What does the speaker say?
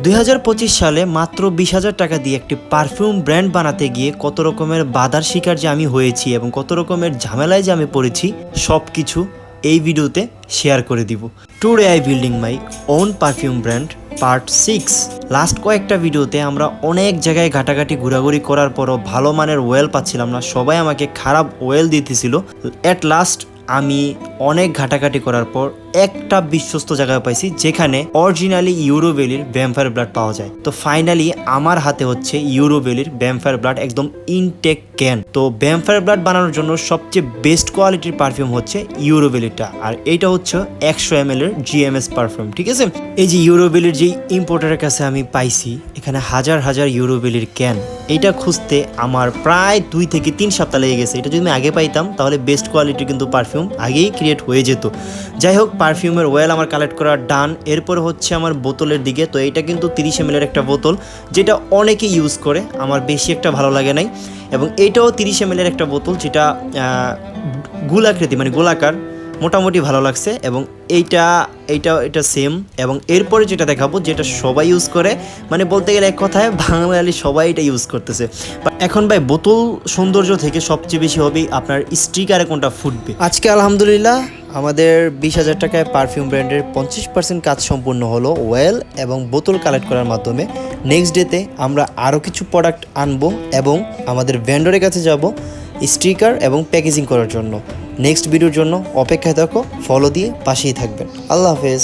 2025 সালে মাত্র 20,000 টাকা দিয়ে একটি পারফিউম ব্র্যান্ড বানাতে গিয়ে কত রকমের বাধার শিকার যে আমি হয়েছি এবং কত রকমের ঝামেলায় যে আমি পড়েছি সব কিছু এই ভিডিওতে শেয়ার করে দিব। Today I building my own perfume brand part 6। Last কয়েকটা ভিডিওতে আমরা অনেক জায়গায় ঘাটাঘাটি ঘোরাঘুরি করার পরও ভালো মানের ওয়েল পাচ্ছিলাম না, সবাই আমাকে খারাপ ওয়েল দিতেছিল। অ্যাট লাস্ট আমি অনেক ঘাটাঘাটি করার পর একটা বিশ্বস্ত জায়গায় পাইছি যেখানে অরিজিনালি ইউরোভ্যালির ভ্যাম্পায়ার ব্লাড পাওয়া যায়। তো ফাইনালি আমার হাতে হচ্ছে ইউরোভ্যালির ভ্যাম্পায়ার ব্লাড একদম ইনটেক ক্যান। তো ভ্যাম্পায়ার ব্লাড বানানোর জন্য সবচেয়ে বেস্ট কোয়ালিটির পারফিউম হচ্ছে ইউরোভ্যালিটা, আর এইটা হচ্ছে 100 ml এর জিএমএস পারফিউম। ঠিক আছে, এই যে ইউরোভ্যালির যে ইম্পোর্টারের কাছে আমি পাইছি এখানে হাজার হাজার ইউরোভ্যালির ক্যান। এইটা খুঁজতে আমার প্রায় 2 থেকে 3 সপ্তাহ লেগে গেছে। এটা যদি আমি আগে পাইতাম তাহলে বেস্ট কোয়ালিটির কিন্তু পারফিউম আগেই ক্রিয়েট হয়ে যেত। যাই হোক, পারফিউমের ওয়েল আমার কালেক্ট করা ডান। এরপর হচ্ছে আমার বোতলের দিকে। তো এইটা কিন্তু 30 ml এর একটা বোতল, যেটা অনেকে ইউজ করে, আমার বেশি একটা ভালো লাগে নাই। এবং এইটাও 30 ml এর একটা বোতল, যেটা গোলাকৃতি মানে গোলাকার, মোটামুটি ভালো লাগছে। এবং এটা সেম। এবং এরপরে যেটা দেখাবো যেটা সবাই ইউজ করে, মানে বলতে গেলে এক কথায় বাঙালি সবাই এটা ইউজ করতেছে। এখন ভাই বোতল সৌন্দর্য থেকে সবচেয়ে বেশি হবে আপনার স্টিকারে কোনটা ফুটবে। আজকে আলহামদুলিল্লাহ আমাদের 20,000 টাকায় পারফিউম ব্র্যান্ডের 50% কাজ সম্পূর্ণ হলো ওয়েল এবং বোতল কালেক্ট করার মাধ্যমে। নেক্সট ডেতে আমরা আরও কিছু প্রোডাক্ট আনবো এবং আমাদের ভেন্ডরের কাছে যাব স্টিকার এবং প্যাকেজিং করার জন্য। নেক্সট ভিডিওর জন্য অপেক্ষায় থাকো, ফলো দিয়ে পাশেই থাকবেন। আল্লাহ হাফেজ।